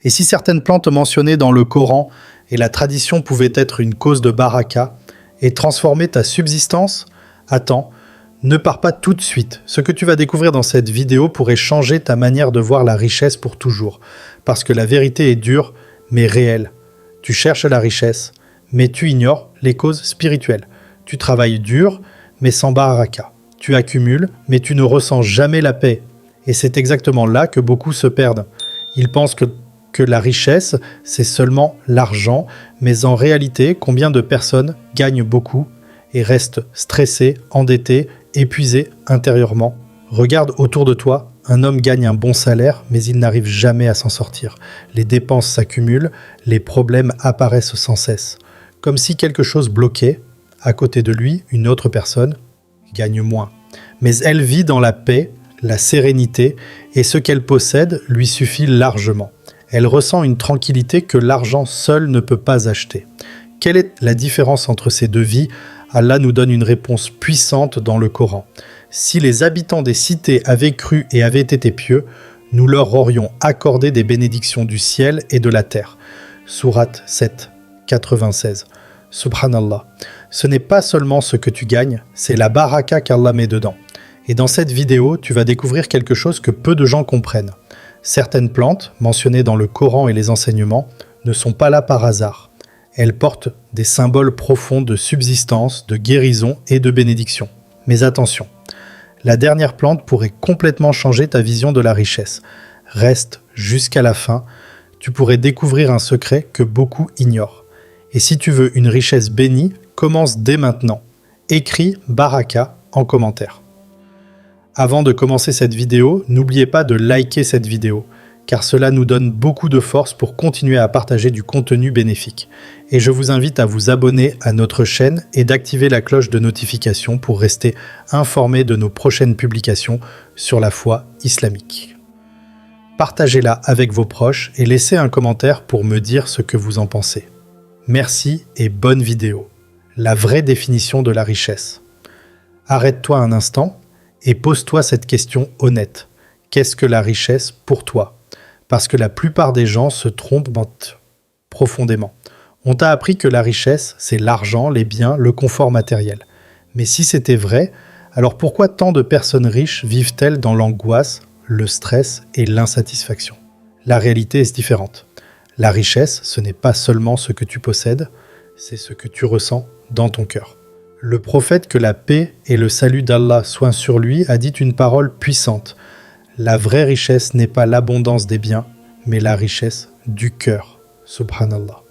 Et si certaines plantes mentionnées dans le Coran et la tradition pouvaient être une cause de baraka et transformer ta subsistance, attends, ne pars pas tout de suite. Ce que tu vas découvrir dans cette vidéo pourrait changer ta manière de voir la richesse pour toujours. Parce que la vérité est dure, mais réelle. Tu cherches la richesse, mais tu ignores les causes spirituelles. Tu travailles dur, mais sans baraka. Tu accumules, mais tu ne ressens jamais la paix. Et c'est exactement là que beaucoup se perdent. Ils pensent que la richesse, c'est seulement l'argent, mais en réalité, combien de personnes gagnent beaucoup et restent stressées, endettées, épuisées intérieurement? Regarde autour de toi, un homme gagne un bon salaire, mais il n'arrive jamais à s'en sortir. Les dépenses s'accumulent, les problèmes apparaissent sans cesse. Comme si quelque chose bloquait, à côté de lui, une autre personne gagne moins. Mais elle vit dans la paix, la sérénité, et ce qu'elle possède lui suffit largement. Elle ressent une tranquillité que l'argent seul ne peut pas acheter. Quelle est la différence entre ces deux vies? Allah nous donne une réponse puissante dans le Coran. Si les habitants des cités avaient cru et avaient été pieux, nous leur aurions accordé des bénédictions du ciel et de la terre. Sourate 7, 96. Subhanallah. Ce n'est pas seulement ce que tu gagnes, c'est la baraka qu'Allah met dedans. Et dans cette vidéo, tu vas découvrir quelque chose que peu de gens comprennent. Certaines plantes, mentionnées dans le Coran et les enseignements, ne sont pas là par hasard. Elles portent des symboles profonds de subsistance, de guérison et de bénédiction. Mais attention, la dernière plante pourrait complètement changer ta vision de la richesse. Reste jusqu'à la fin, tu pourrais découvrir un secret que beaucoup ignorent. Et si tu veux une richesse bénie, commence dès maintenant. Écris Baraka en commentaire. Avant de commencer cette vidéo, n'oubliez pas de liker cette vidéo, car cela nous donne beaucoup de force pour continuer à partager du contenu bénéfique. Et je vous invite à vous abonner à notre chaîne et d'activer la cloche de notification pour rester informé de nos prochaines publications sur la foi islamique. Partagez-la avec vos proches et laissez un commentaire pour me dire ce que vous en pensez. Merci et bonne vidéo. La vraie définition de la richesse. Arrête-toi un instant et pose-toi cette question honnête. Qu'est-ce que la richesse pour toi? Parce que la plupart des gens se trompent profondément. On t'a appris que la richesse, c'est l'argent, les biens, le confort matériel. Mais si c'était vrai, alors pourquoi tant de personnes riches vivent-elles dans l'angoisse, le stress et l'insatisfaction? La réalité est différente. La richesse, ce n'est pas seulement ce que tu possèdes, c'est ce que tu ressens dans ton cœur. Le prophète, que la paix et le salut d'Allah soient sur lui, a dit une parole puissante. La vraie richesse n'est pas l'abondance des biens, mais la richesse du cœur. Subhanallah.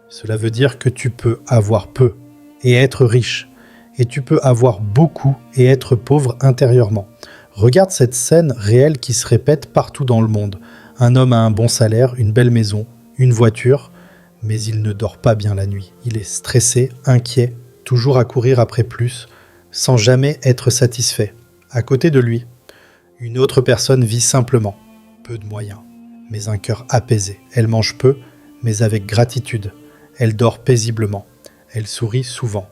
Cela veut dire que tu peux avoir peu et être riche, et tu peux avoir beaucoup et être pauvre intérieurement. Regarde cette scène réelle qui se répète partout dans le monde. Un homme a un bon salaire, une belle maison, une voiture, mais il ne dort pas bien la nuit. Il est stressé, inquiet, toujours à courir après plus, sans jamais être satisfait. À côté de lui, une autre personne vit simplement, peu de moyens, mais un cœur apaisé. Elle mange peu, mais avec gratitude. Elle dort paisiblement. Elle sourit souvent.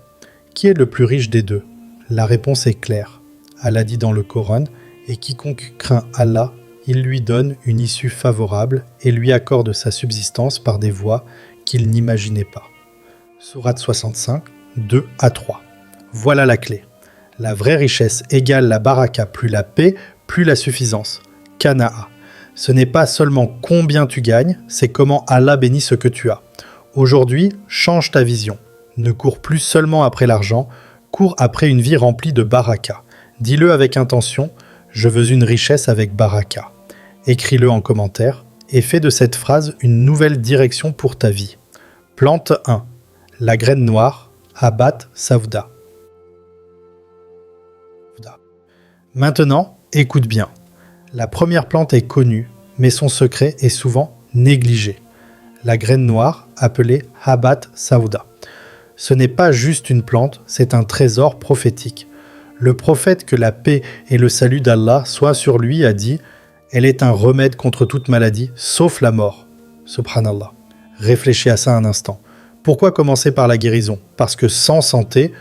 Qui est le plus riche des deux? La réponse est claire. Allah dit dans le Coran, « Et quiconque craint Allah, il lui donne une issue favorable et lui accorde sa subsistance par des voies qu'il n'imaginait pas. » Sourate 65, 2 à 3. Voilà la clé. La vraie richesse égale la baraka, plus la paix, plus la suffisance. Kana'a. Ce n'est pas seulement combien tu gagnes, c'est comment Allah bénit ce que tu as. Aujourd'hui, change ta vision. Ne cours plus seulement après l'argent, cours après une vie remplie de baraka. Dis-le avec intention, je veux une richesse avec baraka. Écris-le en commentaire et fais de cette phrase une nouvelle direction pour ta vie. Plante 1. La graine noire, Habat Sauda. Maintenant, écoute bien. La première plante est connue, mais son secret est souvent négligé. La graine noire, appelée Habat Sauda. Ce n'est pas juste une plante, c'est un trésor prophétique. Le prophète, que la paix et le salut d'Allah soient sur lui, a dit « Elle est un remède contre toute maladie, sauf la mort. » Subhanallah. Réfléchis à ça un instant. Pourquoi commencer par la guérison? Parce que sans santé,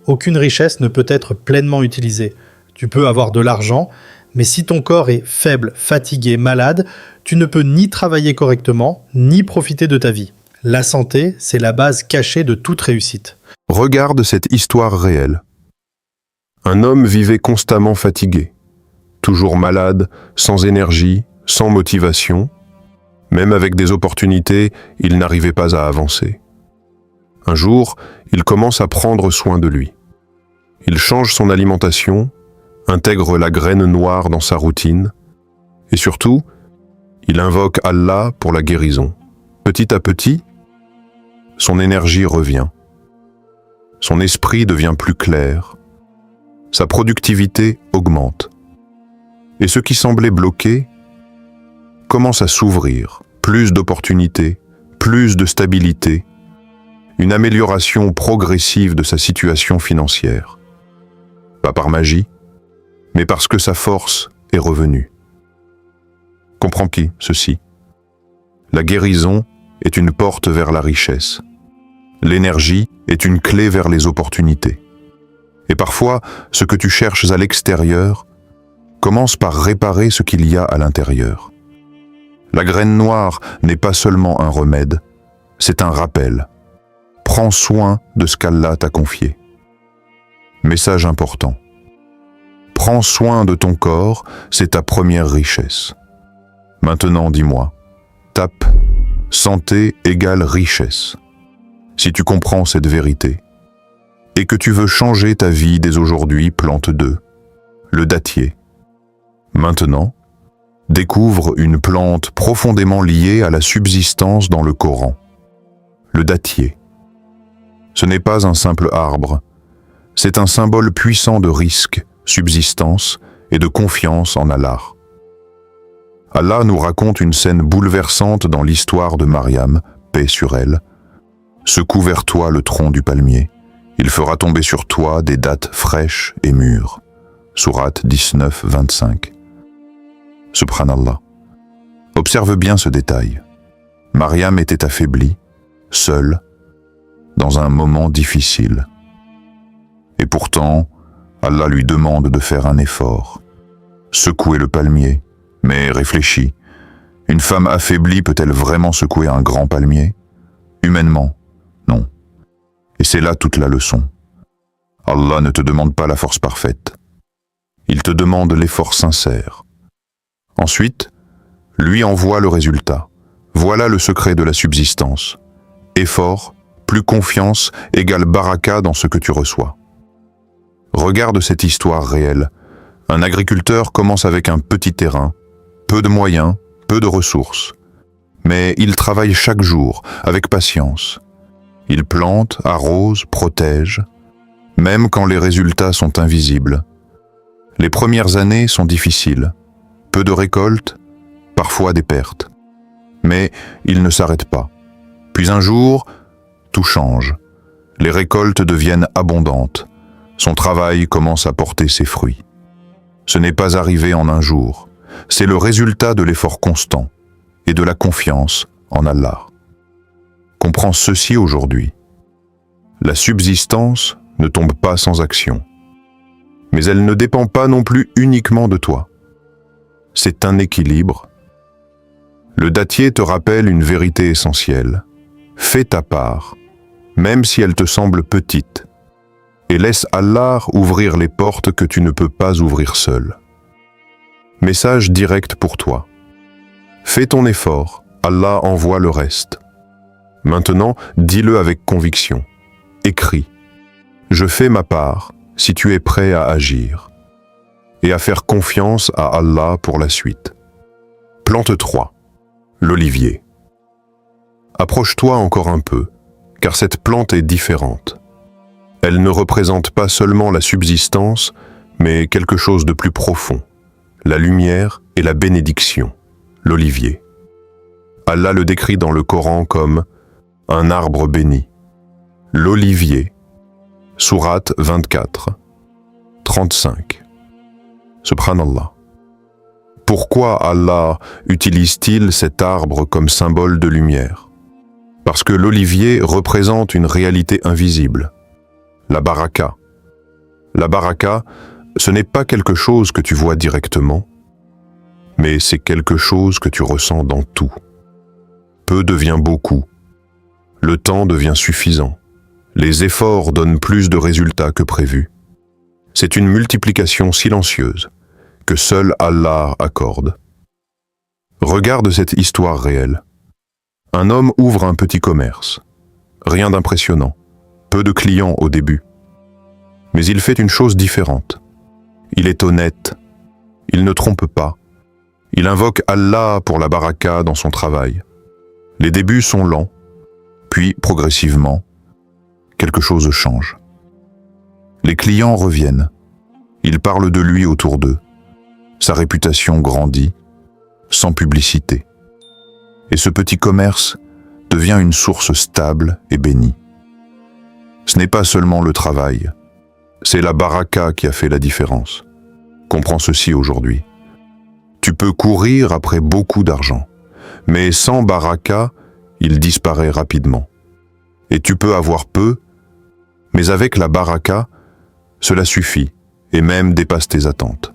aucune richesse ne peut être pleinement utilisée. Tu peux avoir de l'argent, Mais si ton corps est faible, fatigué, malade, tu ne peux ni travailler correctement, ni profiter de ta vie. La santé, c'est la base cachée de toute réussite. Regarde cette histoire réelle. Un homme vivait constamment fatigué, toujours malade, sans énergie, sans motivation. Même avec des opportunités, il n'arrivait pas à avancer. Un jour, il commence à prendre soin de lui. Il change son alimentation, intègre la graine noire dans sa routine, et surtout, il invoque Allah pour la guérison. Petit à petit, son énergie revient. Son esprit devient plus clair. Sa productivité augmente. Et ce qui semblait bloqué commence à s'ouvrir. Plus d'opportunités, plus de stabilité, une amélioration progressive de sa situation financière. Pas par magie, mais parce que sa force est revenue. Comprends-tu ceci? La guérison est une porte vers la richesse. L'énergie est une clé vers les opportunités. Et parfois, ce que tu cherches à l'extérieur commence par réparer ce qu'il y a à l'intérieur. La graine noire n'est pas seulement un remède, c'est un rappel. Prends soin de ce qu'Allah t'a confié. Message important. Prends soin de ton corps, c'est ta première richesse. Maintenant, dis-moi, tape santé égale richesse. Si tu comprends cette vérité, et que tu veux changer ta vie dès aujourd'hui, plante 2, le dattier. Maintenant, découvre une plante profondément liée à la subsistance dans le Coran, le dattier. Ce n'est pas un simple arbre, c'est un symbole puissant de risque, subsistance et de confiance en Allah. Allah nous raconte une scène bouleversante dans l'histoire de Mariam, paix sur elle. Secoue vers toi le tronc du palmier, il fera tomber sur toi des dattes fraîches et mûres. Sourate 19, 25. Subhanallah. Observe bien ce détail. Mariam était affaiblie, seule, dans un moment difficile. Et pourtant, Allah lui demande de faire un effort. Secouer le palmier, mais réfléchis. Une femme affaiblie peut-elle vraiment secouer un grand palmier? Humainement, non. Et c'est là toute la leçon. Allah ne te demande pas la force parfaite. Il te demande l'effort sincère. Ensuite, lui envoie le résultat. Voilà le secret de la subsistance. Effort, plus confiance, égale baraka dans ce que tu reçois. Regarde cette histoire réelle. Un agriculteur commence avec un petit terrain, peu de moyens, peu de ressources. Mais il travaille chaque jour, avec patience. Il plante, arrose, protège, même quand les résultats sont invisibles. Les premières années sont difficiles. Peu de récoltes, parfois des pertes. Mais il ne s'arrête pas. Puis un jour, tout change. Les récoltes deviennent abondantes. Son travail commence à porter ses fruits. Ce n'est pas arrivé en un jour. C'est le résultat de l'effort constant et de la confiance en Allah. Comprends ceci aujourd'hui. La subsistance ne tombe pas sans action. Mais elle ne dépend pas non plus uniquement de toi. C'est un équilibre. Le dattier te rappelle une vérité essentielle. Fais ta part, même si elle te semble petite, et laisse Allah ouvrir les portes que tu ne peux pas ouvrir seul. Message direct pour toi. Fais ton effort, Allah envoie le reste. Maintenant, dis-le avec conviction. Écris. Je fais ma part si tu es prêt à agir et à faire confiance à Allah pour la suite. Plante 3. L'olivier. Approche-toi encore un peu, car cette plante est différente. Elle ne représente pas seulement la subsistance, mais quelque chose de plus profond, la lumière et la bénédiction, l'olivier. Allah le décrit dans le Coran comme un arbre béni. L'olivier, sourate 24, 35. Subhanallah. Pourquoi Allah utilise-t-il cet arbre comme symbole de lumière? Parce que l'olivier représente une réalité invisible, la baraka. La baraka, Ce n'est pas quelque chose que tu vois directement, mais c'est quelque chose que tu ressens dans tout. Peu devient beaucoup. Le temps devient suffisant. Les efforts donnent plus de résultats que prévu. C'est une multiplication silencieuse que seul Allah accorde. Regarde cette histoire réelle. Un homme ouvre un petit commerce. Rien d'impressionnant. Peu de clients au début. Mais il fait une chose différente. Il est honnête. Il ne trompe pas. Il invoque Allah pour la baraka dans son travail. Les débuts sont lents, puis progressivement, quelque chose change. Les clients reviennent. Ils parlent de lui autour d'eux. Sa réputation grandit, sans publicité. Et ce petit commerce devient une source stable et bénie. Ce n'est pas seulement le travail, c'est la baraka qui a fait la différence. Comprends ceci aujourd'hui. Tu peux courir après beaucoup d'argent, mais sans baraka, il disparaît rapidement. Et tu peux avoir peu, mais avec la baraka, cela suffit et même dépasse tes attentes.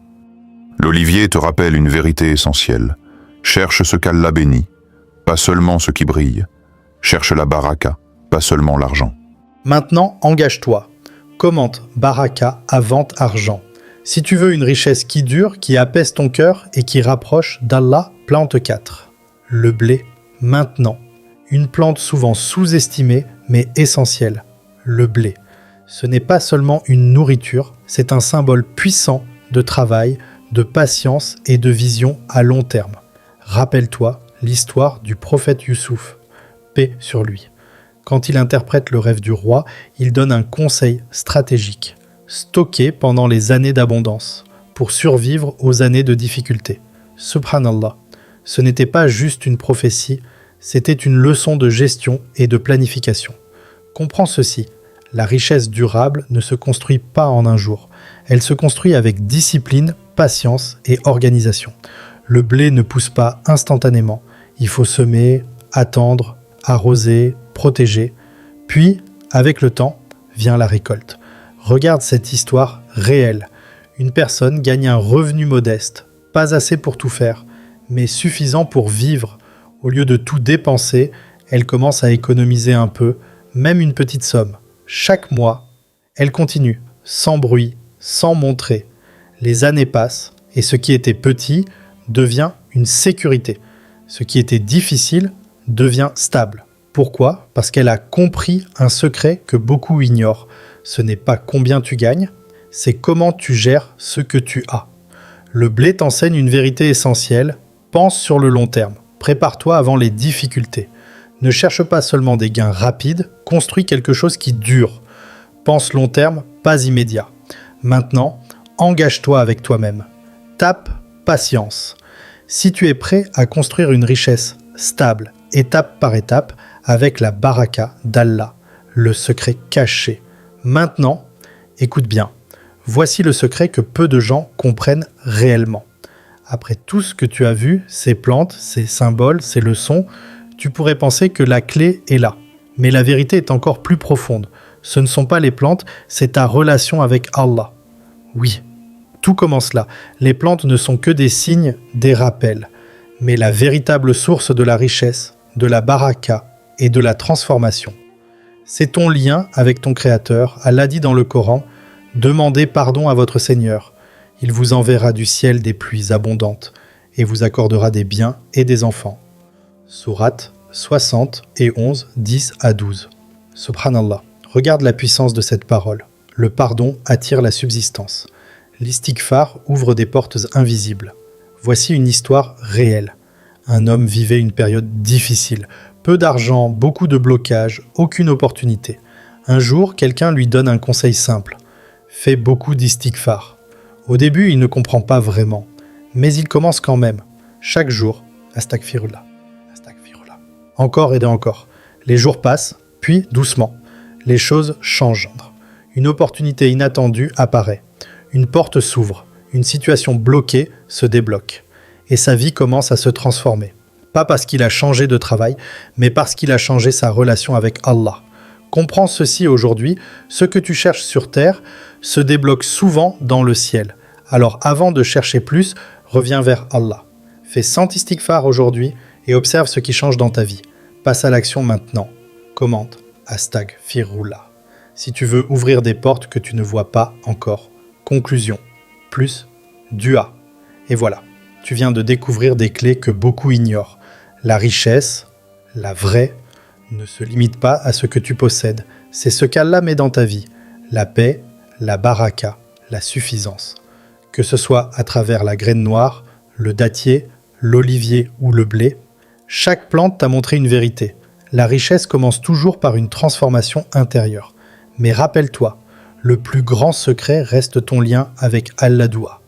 L'olivier te rappelle une vérité essentielle. Cherche ce qu'Allah bénit, pas seulement ce qui brille. Cherche la baraka, pas seulement l'argent. Maintenant, engage-toi. Commente baraka à vente argent. Si tu veux une richesse qui dure, qui apaise ton cœur et qui rapproche d'Allah, plante 4. Le blé, maintenant. Une plante souvent sous-estimée, mais essentielle. Le blé. Ce n'est pas seulement une nourriture, c'est un symbole puissant de travail, de patience et de vision à long terme. Rappelle-toi l'histoire du prophète Youssouf, paix sur lui. Quand il interprète le rêve du roi, il donne un conseil stratégique. Stocker pendant les années d'abondance, pour survivre aux années de difficulté. Subhanallah, ce n'était pas juste une prophétie, c'était une leçon de gestion et de planification. Comprends ceci, la richesse durable ne se construit pas en un jour. Elle se construit avec discipline, patience et organisation. Le blé ne pousse pas instantanément. Il faut semer, attendre, arroser, protéger. Puis, avec le temps, vient la récolte. Regarde cette histoire réelle. Une personne gagne un revenu modeste, pas assez pour tout faire, mais suffisant pour vivre. Au lieu de tout dépenser, elle commence à économiser un peu, même une petite somme. Chaque mois, elle continue, sans bruit, sans montrer. Les années passent, et ce qui était petit devient une sécurité. Ce qui était difficile devient stable. Pourquoi ? Parce qu'elle a compris un secret que beaucoup ignorent. Ce n'est pas combien tu gagnes, c'est comment tu gères ce que tu as. Le blé t'enseigne une vérité essentielle, pense sur le long terme, prépare-toi avant les difficultés. Ne cherche pas seulement des gains rapides, construis quelque chose qui dure. Pense long terme, pas immédiat. Maintenant, engage-toi avec toi-même. Tape patience. Si tu es prêt à construire une richesse stable, étape par étape, avec la baraka d'Allah, le secret caché. Maintenant, écoute bien. Voici le secret que peu de gens comprennent réellement. Après tout ce que tu as vu, ces plantes, ces symboles, ces leçons, tu pourrais penser que la clé est là. Mais la vérité est encore plus profonde. Ce ne sont pas les plantes, c'est ta relation avec Allah. Oui, tout commence là. Les plantes ne sont que des signes, des rappels. Mais la véritable source de la richesse, de la baraka et de la transformation, c'est ton lien avec ton Créateur. Allah dit dans le Coran, « Demandez pardon à votre Seigneur. Il vous enverra du ciel des pluies abondantes et vous accordera des biens et des enfants. » Sourate 60 et 11, 10 à 12. Subhanallah, regarde la puissance de cette parole. Le pardon attire la subsistance. L'istighfar ouvre des portes invisibles. Voici une histoire réelle. Un homme vivait une période difficile. Peu d'argent, beaucoup de blocages, aucune opportunité. Un jour, quelqu'un lui donne un conseil simple. Fais beaucoup d'istighfar. Au début, il ne comprend pas vraiment. Mais il commence quand même. Chaque jour, astaghfirullah. Astaghfirullah. Encore et encore. Les jours passent, puis doucement. Les choses changent. Une opportunité inattendue apparaît. Une porte s'ouvre. Une situation bloquée se débloque. Et sa vie commence à se transformer. Pas parce qu'il a changé de travail, mais parce qu'il a changé sa relation avec Allah. Comprends ceci aujourd'hui, ce que tu cherches sur terre se débloque souvent dans le ciel. Alors avant de chercher plus, reviens vers Allah. Fais 100 istighfar aujourd'hui et observe ce qui change dans ta vie. Passe à l'action maintenant. Commente Astaghfirullah. Si tu veux ouvrir des portes que tu ne vois pas encore. Conclusion. Plus dua. Et voilà, tu viens de découvrir des clés que beaucoup ignorent. La richesse, la vraie, ne se limite pas à ce que tu possèdes. C'est ce qu'Allah met dans ta vie. La paix, la baraka, la suffisance. Que ce soit à travers la graine noire, le dattier, l'olivier ou le blé, chaque plante t'a montré une vérité. La richesse commence toujours par une transformation intérieure. Mais rappelle-toi, le plus grand secret reste ton lien avec Allah-Doua.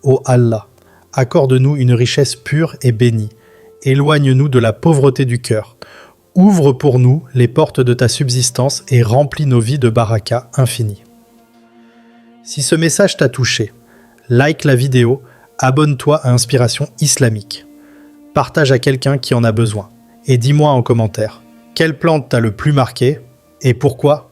Ô Allah, accorde-nous une richesse pure et bénie. Éloigne-nous de la pauvreté du cœur. Ouvre pour nous les portes de ta subsistance et remplis nos vies de baraka infini. Si ce message t'a touché, like la vidéo, abonne-toi à Inspiration Islamique. Partage à quelqu'un qui en a besoin. Et dis-moi en commentaire, quelle plante t'a le plus marqué et pourquoi ?